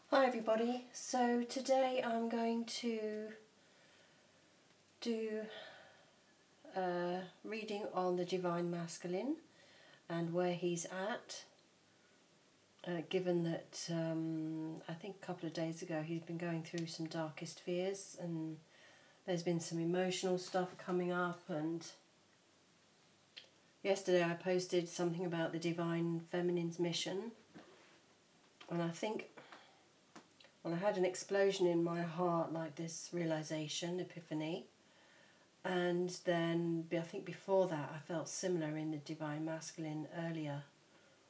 Hi everybody, so today I'm going to do a reading on the Divine Masculine and where he's at, given that I think a couple of days ago he's been going through some darkest fears and there's been some emotional stuff coming up, and yesterday I posted something about the Divine Feminine's mission, and I think, well, I had an explosion in my heart, like this realization, epiphany, and then I think before that I felt similar in the Divine Masculine earlier,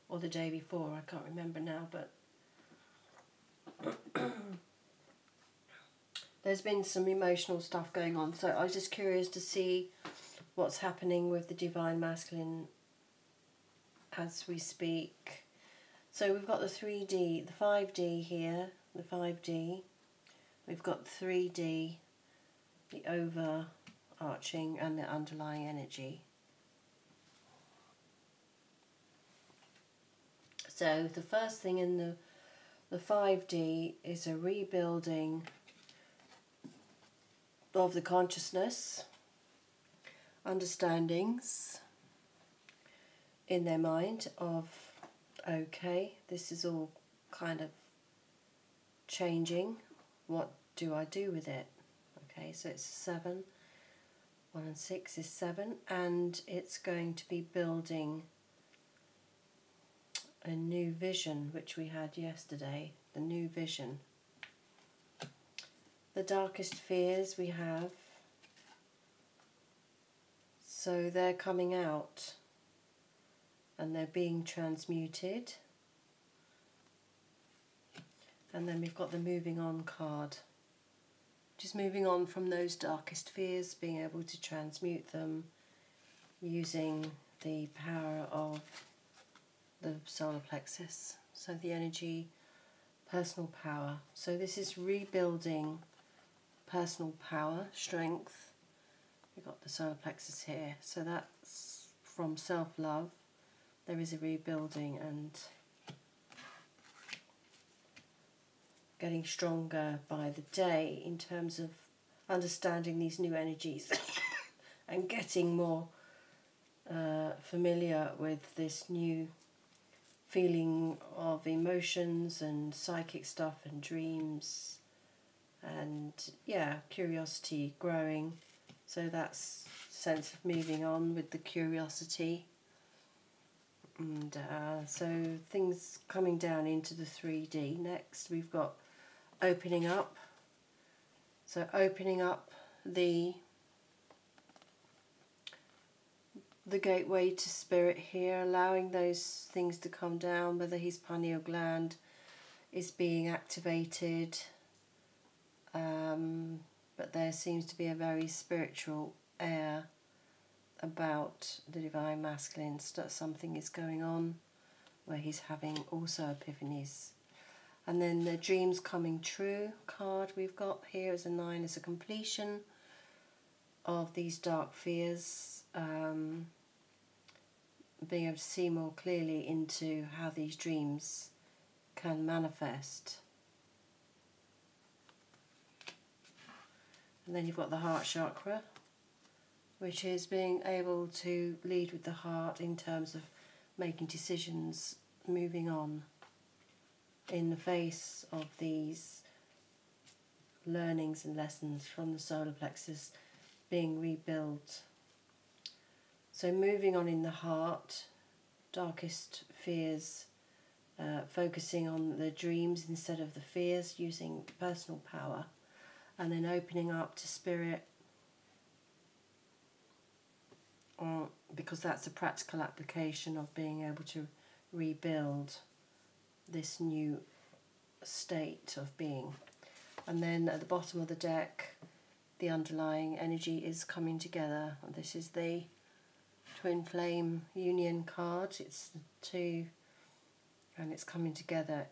or the day before, I can't remember now, but there's been some emotional stuff going on, so I was just curious to see what's happening with the Divine Masculine as we speak. So we've got the 3D, the 5D here, the 5D, we've got 3D, the overarching and the underlying energy. So the first thing in the 5D is a rebuilding of the consciousness, understandings in their mind of, okay, this is all kind of changing, what do I do with it? Okay, so it's 7, 1 and 6 is 7, and it's going to be building a new vision, which we had yesterday, the new vision. The darkest fears we have, so they're coming out and they're being transmuted. And then we've got the moving on card, just moving on from those darkest fears, being able to transmute them using the power of the solar plexus, so the energy, personal power. So this is rebuilding personal power, strength. We've got the solar plexus here, so that's from self-love. There is a rebuilding and getting stronger by the day in terms of understanding these new energies and getting more familiar with this new feeling of emotions and psychic stuff and dreams, and yeah, curiosity growing. So that's sense of moving on with the curiosity, and so things coming down into the 3D. Next we've got opening up, so opening up the gateway to spirit here, allowing those things to come down, whether his pineal gland is being activated, but there seems to be a very spiritual air about the Divine Masculine. Something is going on where he's having also epiphanies. And then the dreams coming true card we've got here as a 9 is a completion of these dark fears, being able to see more clearly into how these dreams can manifest. And then you've got the heart chakra, which is being able to lead with the heart in terms of making decisions, moving on in the face of these learnings and lessons from the solar plexus being rebuilt. So moving on in the heart, darkest fears, focusing on the dreams instead of the fears, using personal power, and then opening up to spirit, because that's a practical application of being able to rebuild this new state of being. And then at the bottom of the deck, the underlying energy is coming together. And this is the twin flame union card. It's 2, and it's coming together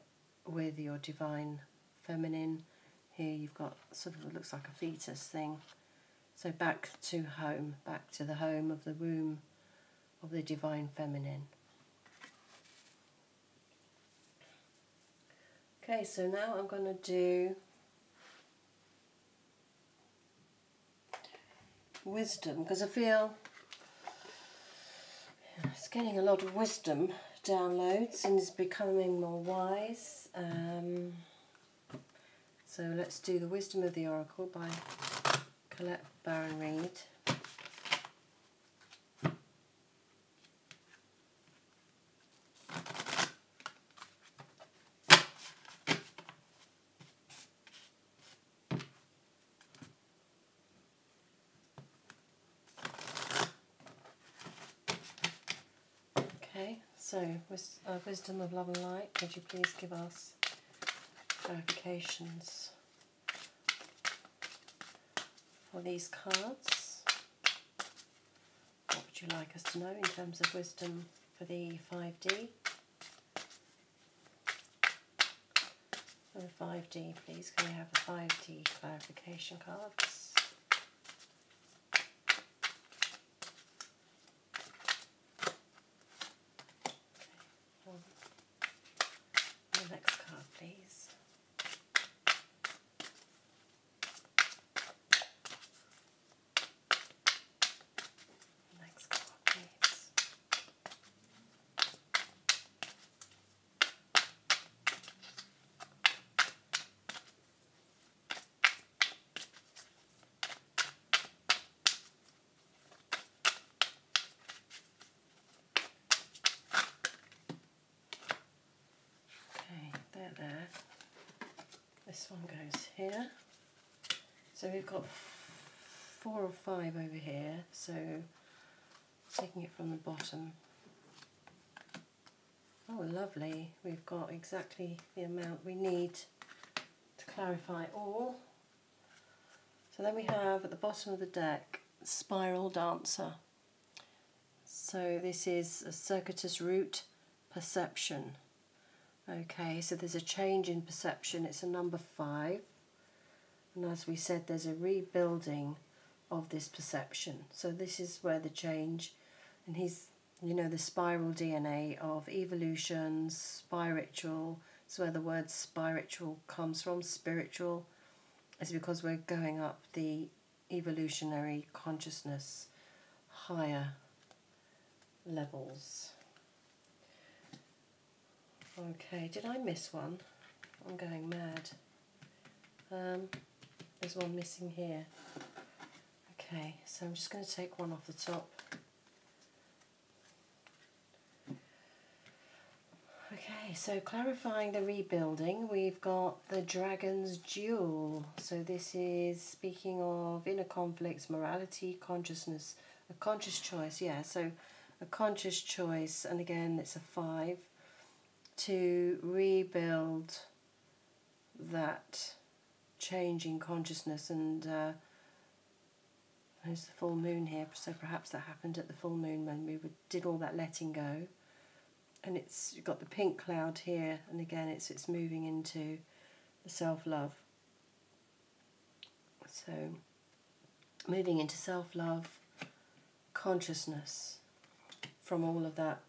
with your divine feminine. Here you've got sort of, it looks like a fetus thing. So back to home, back to the home of the womb of the divine feminine. Okay, so now I'm going to do wisdom, because I feel it's getting a lot of wisdom downloads and is becoming more wise. So let's do the Wisdom of the Oracle by Colette Baron Reid. Okay, so Wisdom of Love and Light, could you please give us clarifications for these cards? What would you like us to know in terms of wisdom for the 5D? For the 5D, please, can we have the 5D clarification cards? The next card, please. Next card, please. There. This one goes here. So we've got 4 or 5 over here, so taking it from the bottom. Oh, lovely. We've got exactly the amount we need to clarify all. So then we have at the bottom of the deck, Spiral Dancer. So this is a circuitous route perception. Okay, so there's a change in perception. It's a number 5. And as we said, there's a rebuilding of this perception. So this is where the change, and he's, you know, the spiral DNA of evolution, spiritual. It's where the word spiritual comes from. Spiritual is because we're going up the evolutionary consciousness, higher levels. Okay, did I miss one? I'm going mad. There's one missing here. Okay, so I'm just going to take one off the top. Okay, so clarifying the rebuilding, we've got the Dragon's Duel. So this is speaking of inner conflicts, morality, consciousness, a conscious choice, yeah, so a conscious choice, and again it's a 5. To rebuild that change in consciousness, and there's the full moon here, so perhaps that happened at the full moon when we did all that letting go. And you've got the pink cloud here, and again it's moving into the self-love. So moving into self-love, consciousness from all of that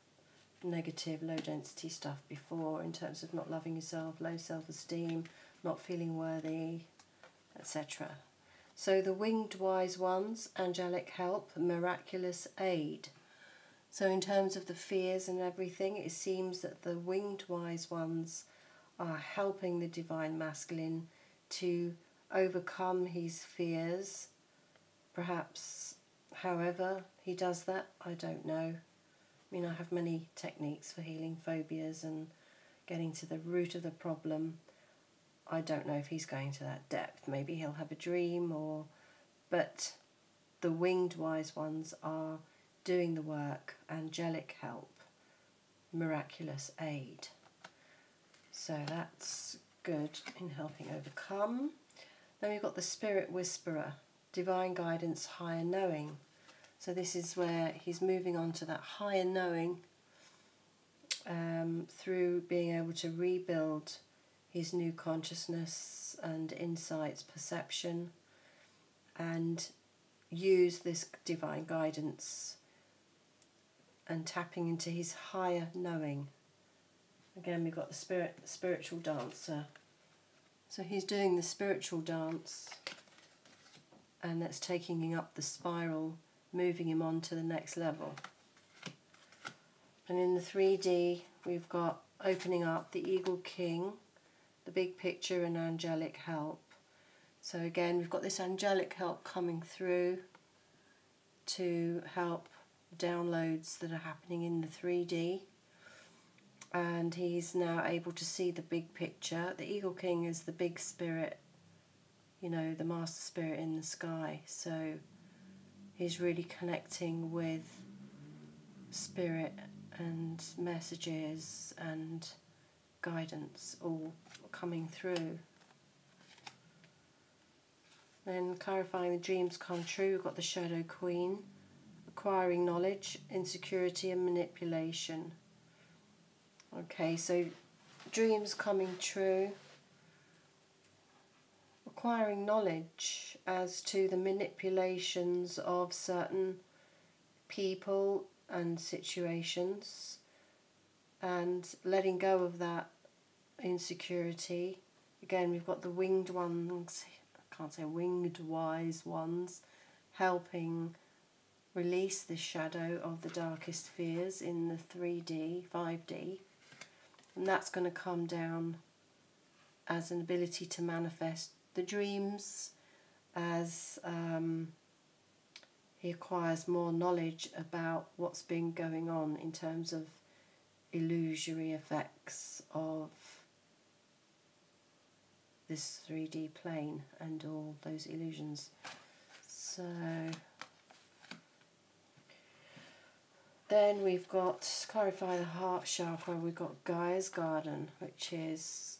negative, low density stuff before, in terms of not loving yourself, low self-esteem, not feeling worthy, etc. So the winged wise ones, angelic help, miraculous aid. So in terms of the fears and everything, it seems that the winged wise ones are helping the divine masculine to overcome his fears. Perhaps, however he does that, I don't know. I mean, I have many techniques for healing phobias and getting to the root of the problem. I don't know if he's going to that depth. Maybe he'll have a dream, but the winged wise ones are doing the work, angelic help, miraculous aid. So that's good in helping overcome. Then we've got the Spirit Whisperer, divine guidance, higher knowing. So this is where he's moving on to that higher knowing through being able to rebuild his new consciousness and insights, perception, and use this divine guidance and tapping into his higher knowing. Again, we've got the spiritual dancer. So he's doing the spiritual dance, and that's taking him up the spiral, moving him on to the next level. And in the 3D, we've got opening up the Eagle King, the big picture, and angelic help. So again, we've got this angelic help coming through to help downloads that are happening in the 3D. And he's now able to see the big picture. The Eagle King is the big spirit, you know, the master spirit in the sky. So he's really connecting with spirit and messages and guidance all coming through. Then clarifying the dreams come true, we've got the Shadow Queen, acquiring knowledge, insecurity and manipulation. Okay, so dreams coming true, acquiring knowledge as to the manipulations of certain people and situations, and letting go of that insecurity. Again, we've got the winged ones, I can't say winged wise ones, helping release the shadow of the darkest fears in the 3D, 5D. And that's going to come down as an ability to manifest the dreams as he acquires more knowledge about what's been going on in terms of illusory effects of this 3D plane and all those illusions. So then we've got, clarify the heart chakra, we've got Gaia's garden, which is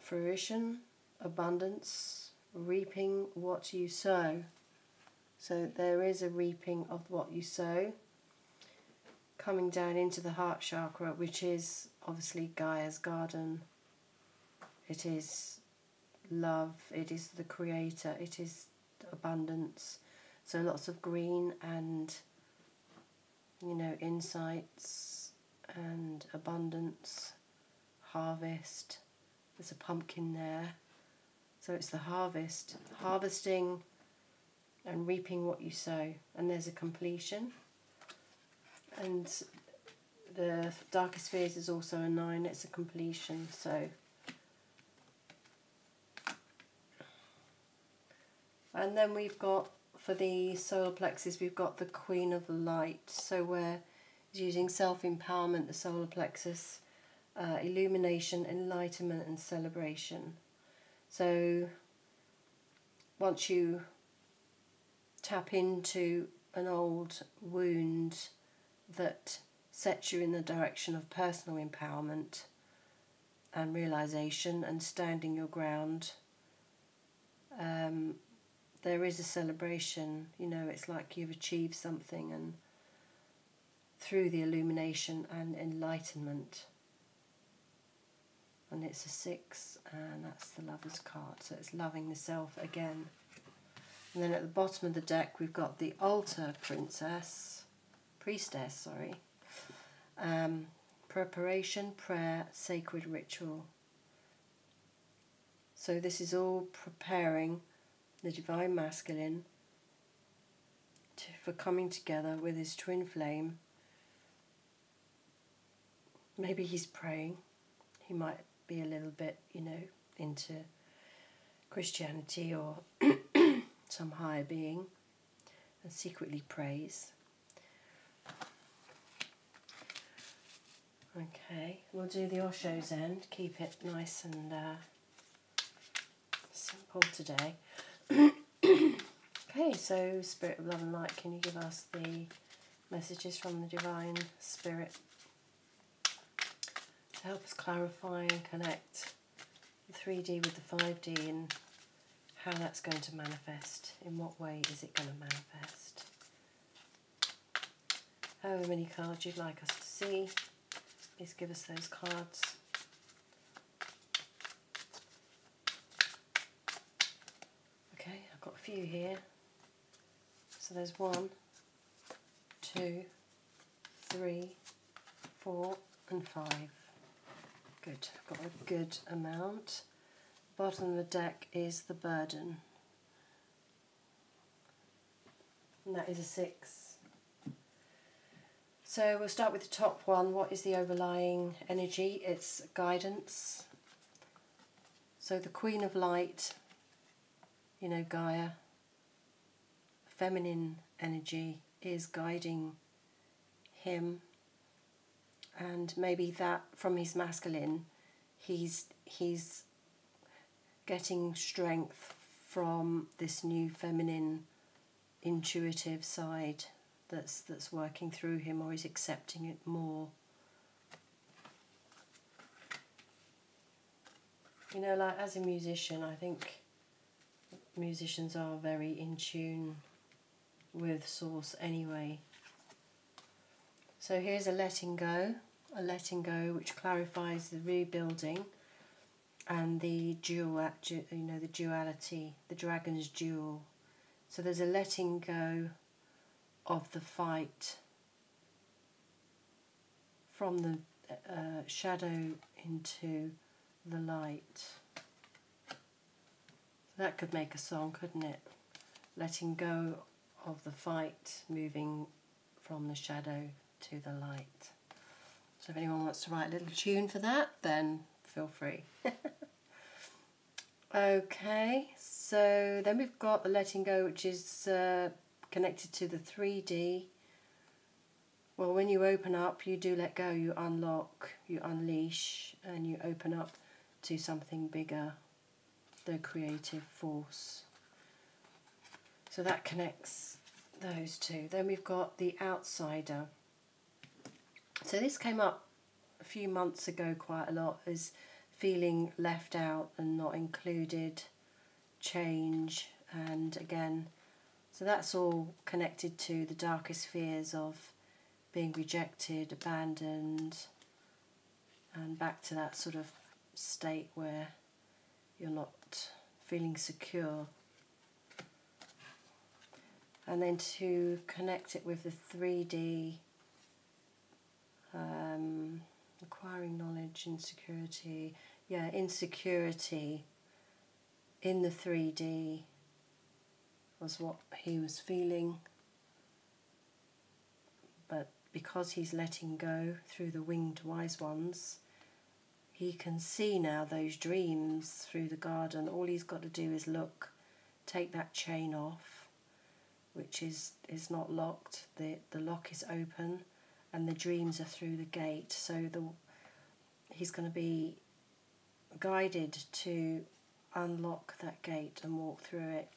fruition, abundance, reaping what you sow. So there is a reaping of what you sow, coming down into the heart chakra, which is obviously Gaia's garden. It is love, it is the creator, it is abundance. So lots of green and, you know, insights and abundance, harvest. There's a pumpkin there. So it's the harvest, harvesting and reaping what you sow. And there's a completion. And the darkest fears is also a 9, it's a completion. So, and then we've got, for the solar plexus, we've got the Queen of Light. So we're using self-empowerment, the solar plexus, illumination, enlightenment and celebration. So once you tap into an old wound that sets you in the direction of personal empowerment and realization and standing your ground, there is a celebration. You know, it's like you've achieved something, and through the illumination and enlightenment. And it's a 6, and that's the Lover's card, so it's loving the self again. And then at the bottom of the deck we've got the Altar Priestess, preparation, prayer, sacred ritual. So this is all preparing the Divine Masculine for coming together with his twin flame. Maybe he's praying. He might be a little bit, you know, into Christianity or some higher being, and secretly prays. Okay, we'll do the Osho's end, keep it nice and simple today. Okay, so Spirit of Love and Light, can you give us the messages from the Divine Spirit to help us clarify and connect the 3D with the 5D, and how that's going to manifest? In what way is it going to manifest? However many cards you'd like us to see, please give us those cards. Okay, I've got a few here. So there's 1, 2, 3, 4 and 5. Good, I've got a good amount. Bottom of the deck is the burden. And that is a 6. So we'll start with the top one. What is the overlying energy? It's guidance. So the Queen of Light, you know, Gaia, feminine energy is guiding him, and maybe that from his masculine, he's getting strength from this new feminine intuitive side that's working through him, or he's accepting it more. You know, like as a musician, I think musicians are very in tune with Source anyway. So here's a letting go which clarifies the rebuilding and the the duality, the dragon's duel. So there's a letting go of the fight from the shadow into the light. That could make a song, couldn't it? Letting go of the fight, moving from the shadow to the light. So if anyone wants to write a little tune for that, then feel free. Okay, so then we've got the letting go, which is connected to the 3D. Well, when you open up, you do let go, you unlock, you unleash, and you open up to something bigger, the creative force. So that connects those two. Then we've got the outsider. So this came up a few months ago quite a lot, as feeling left out and not included, change, and again, so that's all connected to the darkest fears of being rejected, abandoned, and back to that sort of state where you're not feeling secure. And then to connect it with the 3D, acquiring knowledge, insecurity, insecurity in the 3D was what he was feeling, but because he's letting go through the winged wise ones, he can see now those dreams through the garden. All he's got to do is look, take that chain off, which is not locked. The lock is open, and the dreams are through the gate. So he's going to be guided to unlock that gate and walk through it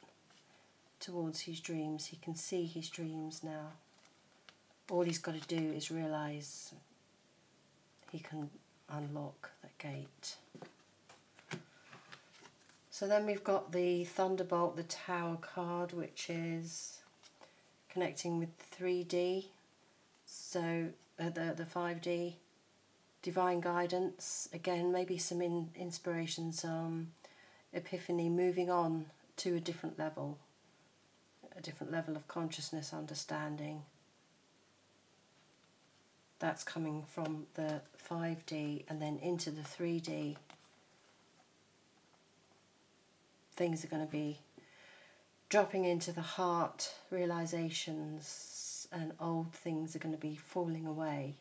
towards his dreams. He can see his dreams now. All he's got to do is realise he can unlock that gate. So then we've got the Thunderbolt, the Tower card, which is connecting with 3D. So the 5D, divine guidance, again maybe some inspiration, some epiphany, moving on to a different level of consciousness, understanding. That's coming from the 5D and then into the 3D. Things are going to be dropping into the heart, realizations, and old things are going to be falling away.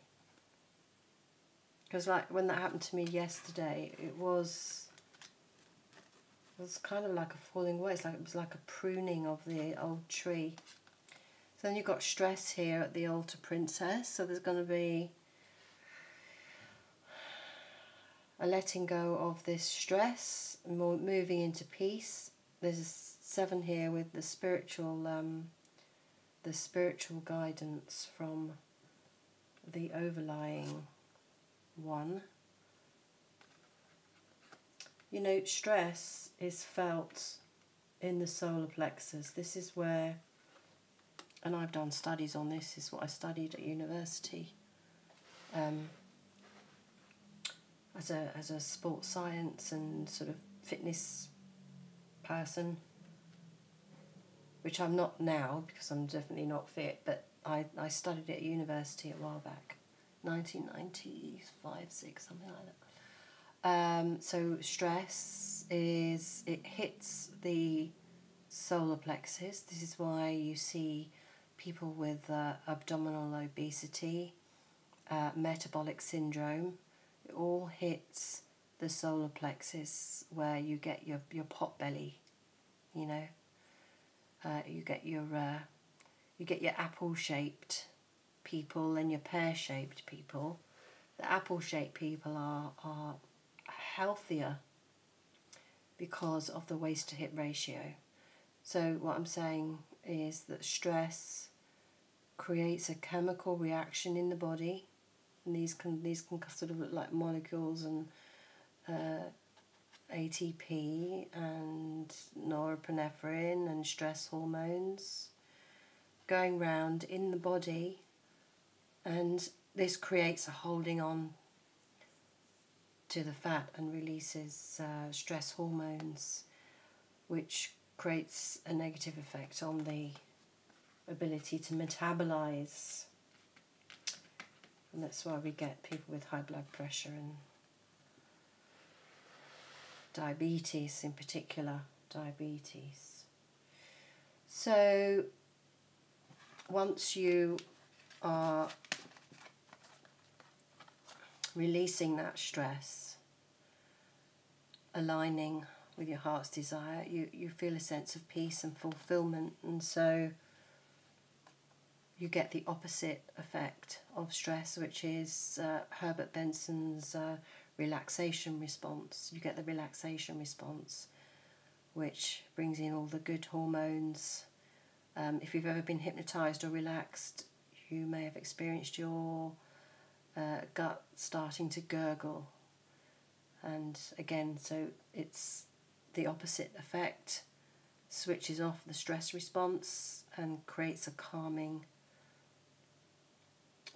Because like when that happened to me yesterday, it was kind of like a falling away. It was like a pruning of the old tree. So then you've got stress here at the altar princess. So there's going to be a letting go of this stress, moving into peace. There's a 7 here with the spiritual guidance from the overlying one. You know, stress is felt in the solar plexus. This is where, and I've done studies on this, is what I studied at university as a sports science and sort of fitness person, which I'm not now because I'm definitely not fit, but I studied it at university a while back, 1995, 6, something like that. So stress is, it hits the solar plexus. This is why you see people with abdominal obesity, metabolic syndrome. It all hits the solar plexus, where you get your pot belly, you know. You get your apple-shaped people and your pear-shaped people. The apple-shaped people are healthier because of the waist to hip ratio. So what I'm saying is that stress creates a chemical reaction in the body, and these can sort of look like molecules and ATP and norepinephrine and stress hormones going round in the body, and this creates a holding on to the fat and releases stress hormones, which creates a negative effect on the ability to metabolize, and that's why we get people with high blood pressure and diabetes, in particular diabetes. So once you are releasing that stress, aligning with your heart's desire, you feel a sense of peace and fulfillment, and so you get the opposite effect of stress, which is Herbert Benson's relaxation response. You get the relaxation response, which brings in all the good hormones. If you've ever been hypnotized or relaxed, you may have experienced your gut starting to gurgle. And again, so it's the opposite effect, switches off the stress response and creates a calming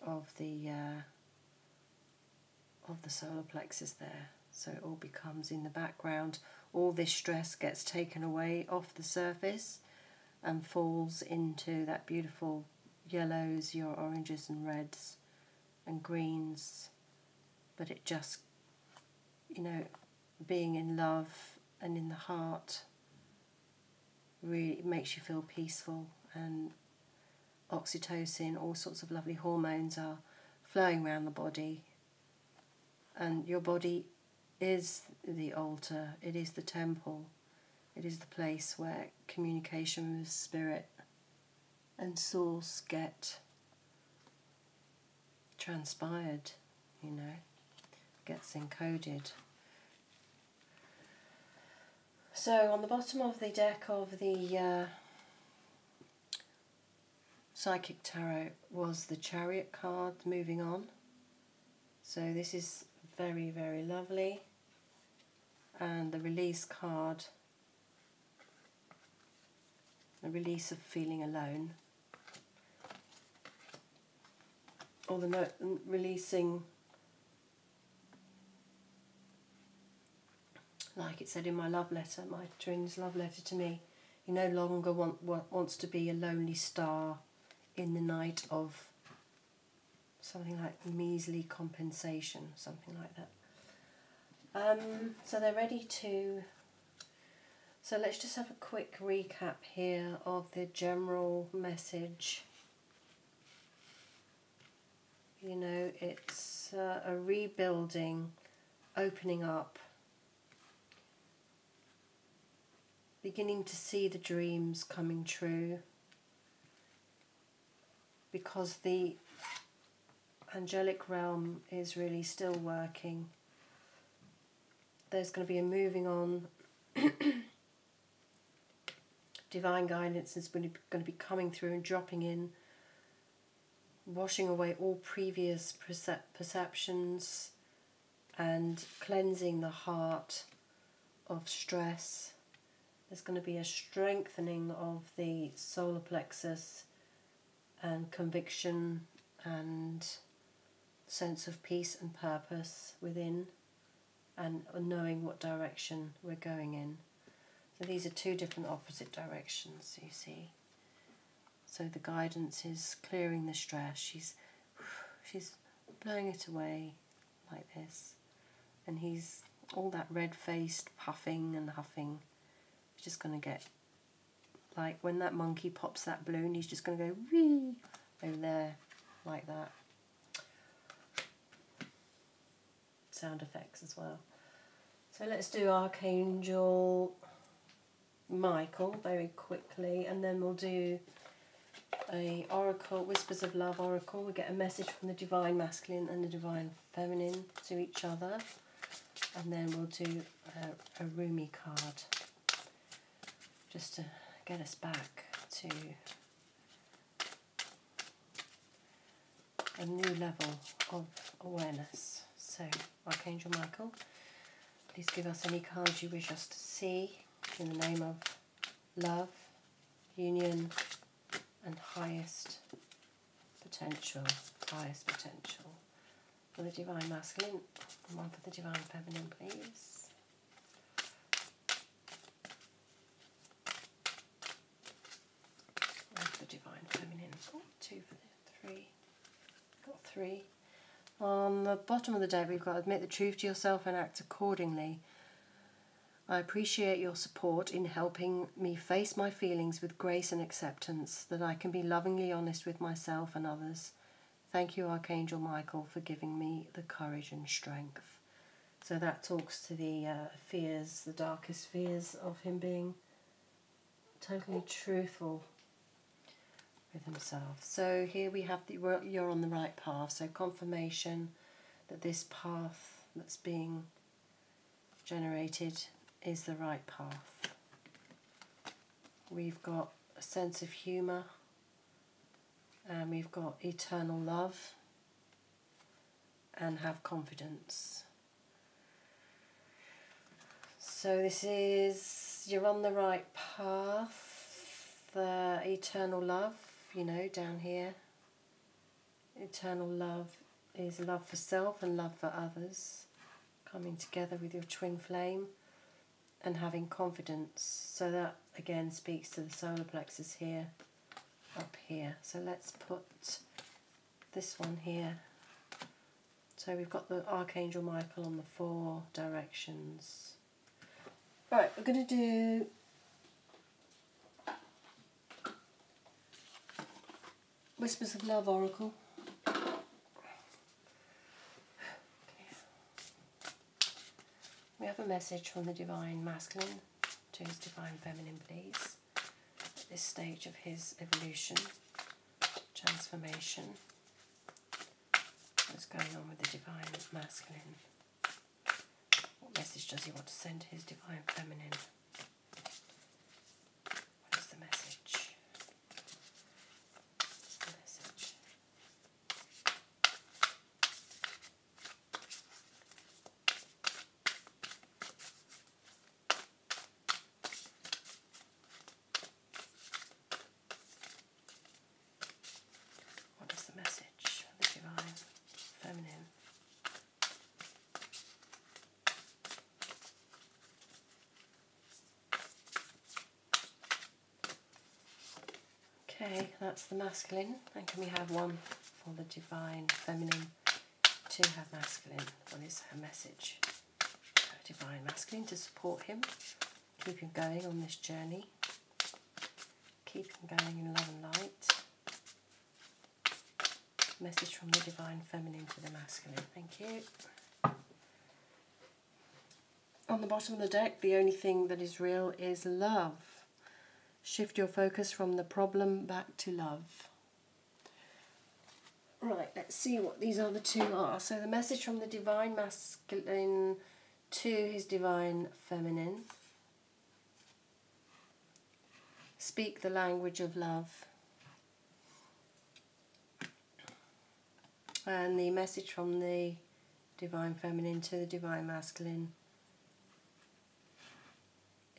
of the solar plexus there. So it all becomes in the background. All this stress gets taken away off the surface and falls into that beautiful yellows, your oranges and reds and greens. But it just, you know, being in love and in the heart really makes you feel peaceful, and oxytocin, all sorts of lovely hormones are flowing around the body, and your body is the altar, it is the temple, it is the place where communication with spirit and source get transpired, you know, gets encoded. So on the bottom of the deck of the Psychic Tarot was the Chariot card, moving on. So this is very, very lovely. And the Release card, the release of feeling alone. Or the note releasing, like it said in my love letter, my twin's love letter to me, he no longer wants to be a lonely star in the night of something like measly compensation, something like that. So they're ready to... So let's just have a quick recap here of the general message. You know, it's a rebuilding, opening up, beginning to see the dreams coming true, because the angelic realm is really still working. There's going to be a moving on. Divine guidance is going to be coming through and dropping in, washing away all previous perceptions and cleansing the heart of stress. There's going to be a strengthening of the solar plexus and conviction and sense of peace and purpose within, and knowing what direction we're going in. So these are two different opposite directions, you see. So the guidance is clearing the stress. She's blowing it away like this, and he's all that red-faced puffing and huffing is just going to get, like when that monkey pops that balloon, he's just going to go wee over there like that. Sound effects as well. So let's do Archangel Michael very quickly, and then we'll do a oracle, Whispers of Love oracle. We get a message from the Divine Masculine and the Divine Feminine to each other, and then we'll do a Rumi card just to get us back to a new level of awareness. So Archangel Michael, please give us any cards you wish us to see in the name of love, union, and highest potential. For the Divine Masculine, and one for the Divine Feminine, please. One for the Divine Feminine. Oh, 2 for the 3. Got 3. On the bottom of the deck, we've got admit the truth to yourself and act accordingly. I appreciate your support in helping me face my feelings with grace and acceptance, that I can be lovingly honest with myself and others. Thank you, Archangel Michael, for giving me the courage and strength. So that talks to the fears, the darkest fears of him being totally truthful with himself. So here we have you're on the right path. So confirmation that this path that's being generated is the right path. We've got a sense of humour, and we've got eternal love, and have confidence. So this is, you're on the right path. The eternal love, you know, down here. Eternal love is love for self and love for others, coming together with your twin flame and having confidence. So that again speaks to the solar plexus here, up here. So let's put this one here. So we've got the Archangel Michael on the 4 directions. Right, we're going to do Whispers of Love oracle. We have a message from the Divine Masculine to his Divine Feminine, please, at this stage of his evolution, transformation. What's going on with the Divine Masculine? What message does he want to send to his Divine Feminine? What is the message? What's the message? What is the message for the Divine Feminine? Okay, that's the masculine. And can we have one for the Divine Feminine to have masculine? What is her message? Her Divine Masculine to support him, keep him going on this journey, keep him going in love and light. Message from the Divine Feminine to the masculine. Thank you. On the bottom of the deck, the only thing that is real is love. Shift your focus from the problem back to love. Right, let's see what these other two are. So the message from the Divine Masculine to his Divine Feminine. Speak the language of love. And the message from the Divine Feminine to the Divine Masculine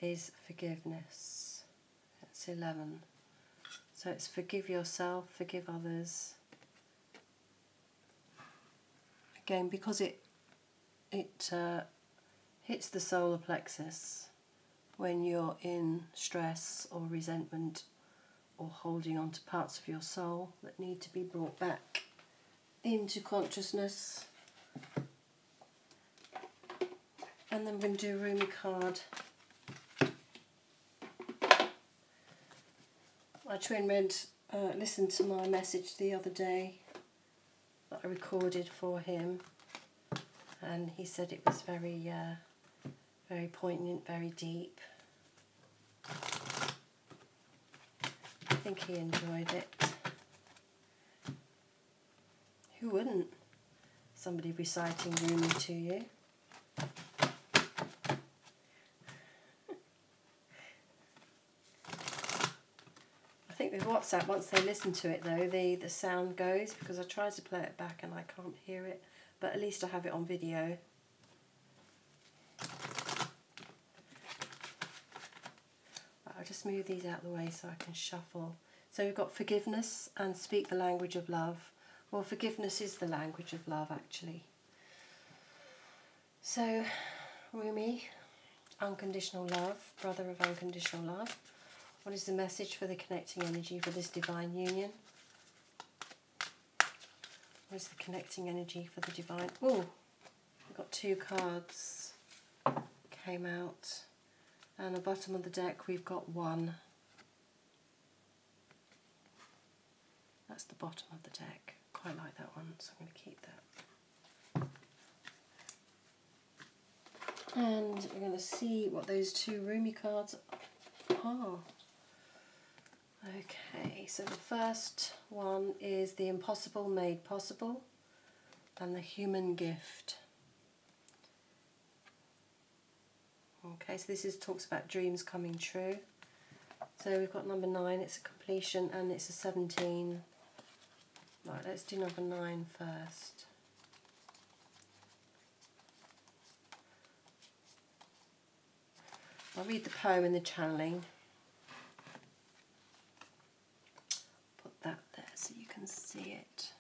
is forgiveness. That's 11. So it's forgive yourself, forgive others. Again, because it hits the solar plexus when you're in stress or resentment or holding on to parts of your soul that need to be brought back into consciousness. And then we're going to do a Rumi card. My twin listened to my message the other day that I recorded for him, and he said it was very, very poignant, very deep. I think he enjoyed it. Who wouldn't? Somebody reciting Rumi to you. I think with WhatsApp, once they listen to it though, the sound goes, because I tried to play it back and I can't hear it, but at least I have it on video. I'll just move these out of the way so I can shuffle. So we've got forgiveness and speak the language of love. Well, forgiveness is the language of love, actually. So, Rumi, unconditional love, brother of unconditional love. What is the message for the connecting energy for this divine union? What is the connecting energy for the divine... Oh, we've got 2 cards came out. And the bottom of the deck we've got 1. That's the bottom of the deck. Quite like that one, so I'm going to keep that. And we're going to see what those 2 Rumi cards are. Okay, so the first one is the impossible made possible and the human gift. Okay, so this talks about dreams coming true. So we've got number 9, it's a completion, and it's a 17. Right, let's do number 9 first. I'll read the poem in the channeling. Put that there so you can see it.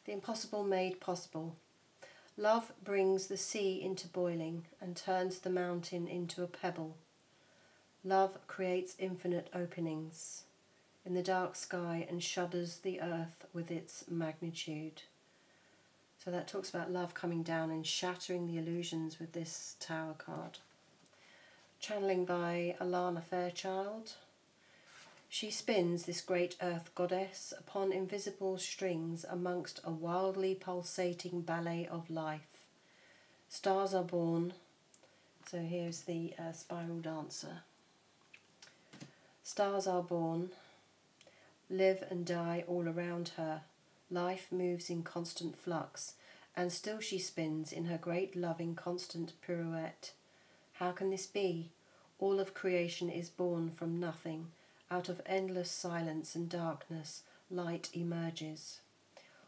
The impossible made possible. Love brings the sea into boiling and turns the mountain into a pebble. Love creates infinite openings in the dark sky and shudders the earth with its magnitude. So that talks about love coming down and shattering the illusions with this Tower card. Channeling by Alana Fairchild. She spins, this great earth goddess, upon invisible strings amongst a wildly pulsating ballet of life. Stars are born. So here's the spiral dancer. Stars are born, live and die all around her. Life moves in constant flux, and still she spins in her great loving constant pirouette. How can this be? All of creation is born from nothing. Out of endless silence and darkness, light emerges.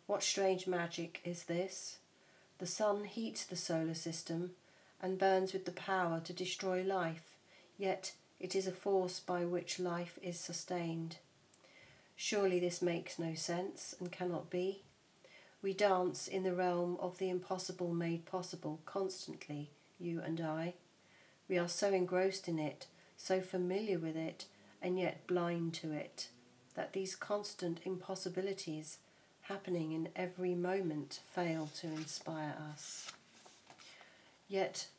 What strange magic is this? The sun heats the solar system and burns with the power to destroy life, yet it is a force by which life is sustained. Surely this makes no sense and cannot be. We dance in the realm of the impossible made possible constantly, you and I. We are so engrossed in it, so familiar with it, and yet blind to it, that these constant impossibilities happening in every moment fail to inspire us. Yet,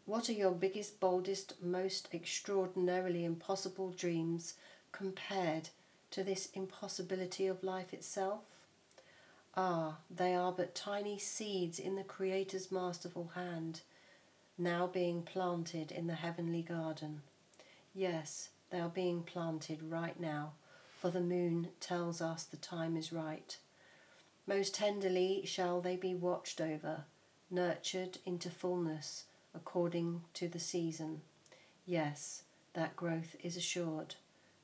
what are your biggest, boldest, most extraordinarily impossible dreams compared to this impossibility of life itself? Ah, they are but tiny seeds in the Creator's masterful hand, now being planted in the heavenly garden. Yes, they are being planted right now, for the moon tells us the time is right. Most tenderly shall they be watched over, nurtured into fullness according to the season. Yes, that growth is assured.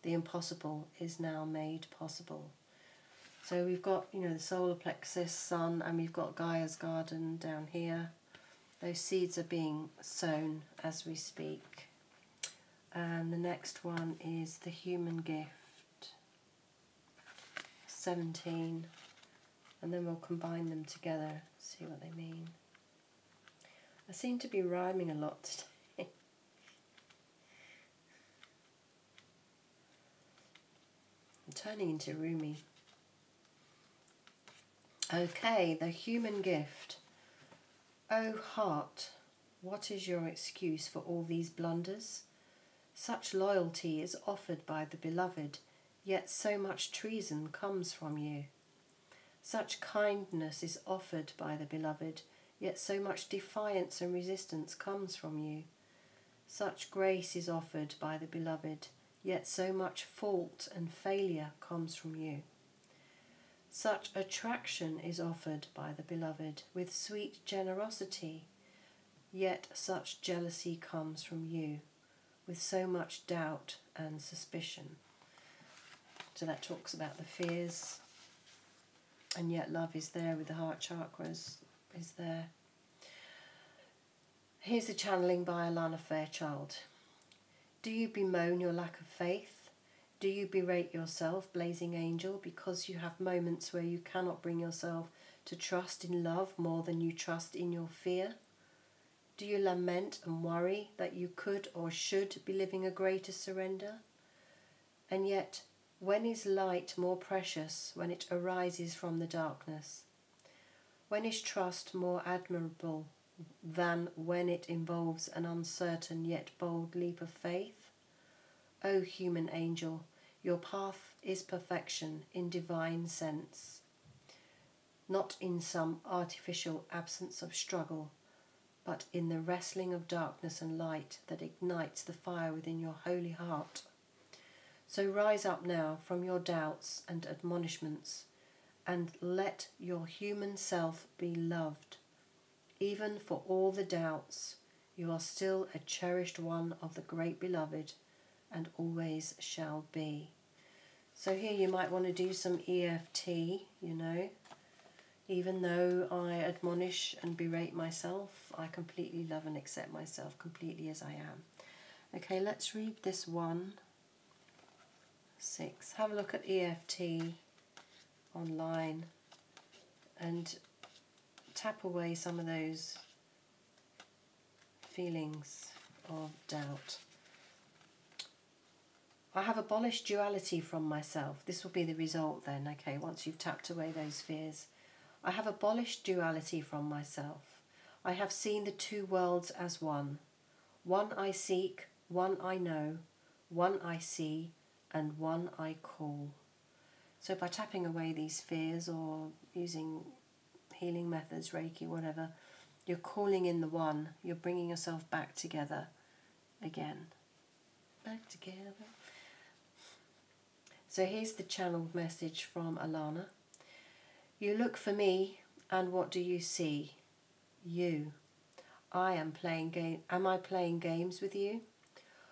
The impossible is now made possible. So we've got, the solar plexus, sun, and we've got Gaia's garden down here. Those seeds are being sown as we speak. And the next one is the human gift, 17, and then we'll combine them together, see what they mean. I seem to be rhyming a lot today. I'm turning into Rumi. Okay, the human gift. O heart, what is your excuse for all these blunders? Such loyalty is offered by the beloved, yet so much treason comes from you. Such kindness is offered by the beloved, yet so much defiance and resistance comes from you. Such grace is offered by the beloved, yet so much fault and failure comes from you. Such attraction is offered by the beloved with sweet generosity, yet such jealousy comes from you with so much doubt and suspicion. So that talks about the fears, and yet love is there with the heart chakras, is there. Here's the channeling by Alana Fairchild. Do you bemoan your lack of faith? Do you berate yourself, blazing angel, because you have moments where you cannot bring yourself to trust in love more than you trust in your fear? Do you lament and worry that you could or should be living a greater surrender? And yet, when is light more precious when it arises from the darkness? When is trust more admirable than when it involves an uncertain yet bold leap of faith? O human angel, your path is perfection in divine sense, not in some artificial absence of struggle, but in the wrestling of darkness and light that ignites the fire within your holy heart. So rise up now from your doubts and admonishments, and let your human self be loved. Even for all the doubts, you are still a cherished one of the great beloved, and always shall be. So here you might want to do some EFT, you know. Even though I admonish and berate myself, I completely love and accept myself completely as I am. Okay, let's read this 1, 6. Have a look at EFT online and tap away some of those feelings of doubt. I have abolished duality from myself. This will be the result then, okay, once you've tapped away those fears. I have abolished duality from myself. I have seen the two worlds as one. One I seek, one I know, one I see, and one I call. So by tapping away these fears or using healing methods, Reiki, whatever, you're calling in the one. You're bringing yourself back together again. Back together. So here's the channeled message from Alana. You look for me, and what do you see? You. Am I playing games with you?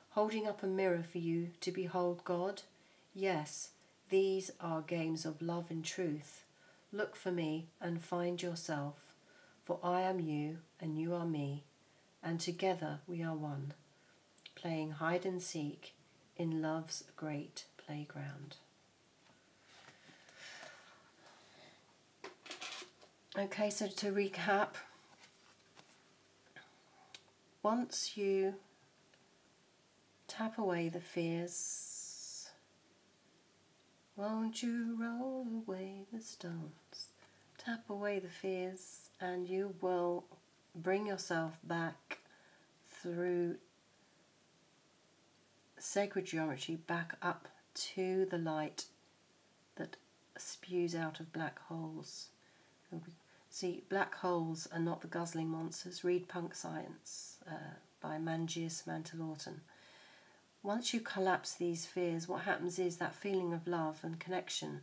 Holding up a mirror for you to behold God? Yes, these are games of love and truth. Look for me and find yourself, for I am you and you are me, and together we are one, playing hide and seek in love's great playground. Okay, so to recap, once you tap away the fears, won't you roll away the stones? Tap away the fears and you will bring yourself back through sacred geometry back up to the light that spews out of black holes. See, black holes are not the guzzling monsters. Read Punk Science by Mangius Mantelorton. Once you collapse these fears, what happens is that feeling of love and connection,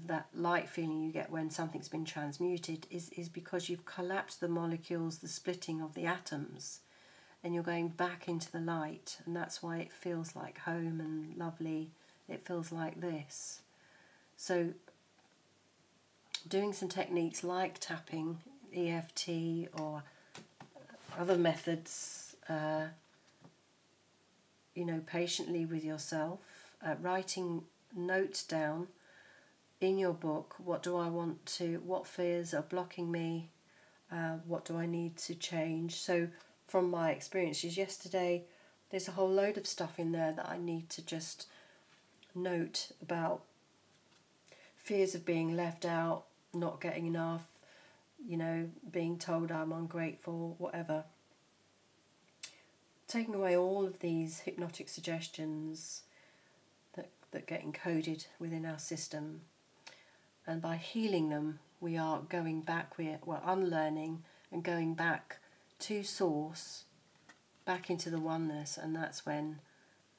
that light feeling you get when something's been transmuted, is because you've collapsed the molecules, the splitting of the atoms, and you're going back into the light, and that's why it feels like home and lovely. It feels like this. So doing some techniques like tapping, EFT, or other methods, you know, patiently with yourself, writing notes down in your book, what fears are blocking me, what do I need to change. So from my experiences yesterday, there's a whole load of stuff in there that I need to just note about fears of being left out, not getting enough, you know, being told I'm ungrateful, whatever. Taking away all of these hypnotic suggestions that get encoded within our system, and by healing them we are going back, we're unlearning and going back to source, back into the oneness, and that's when,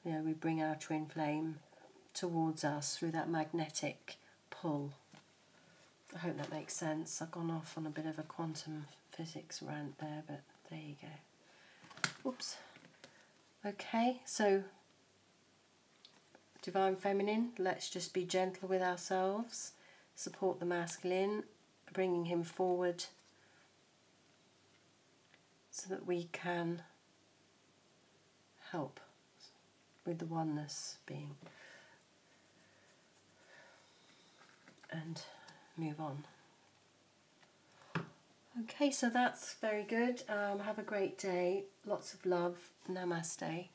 you know, we bring our twin flame towards us through that magnetic pull. I hope that makes sense. I've gone off on a bit of a quantum physics rant there, but there you go. Oops. Okay, so Divine Feminine, let's just be gentle with ourselves, support the masculine, bringing him forward so that we can help with the oneness being, and move on. Okay, so that's very good. Have a great day. Lots of love. Namaste.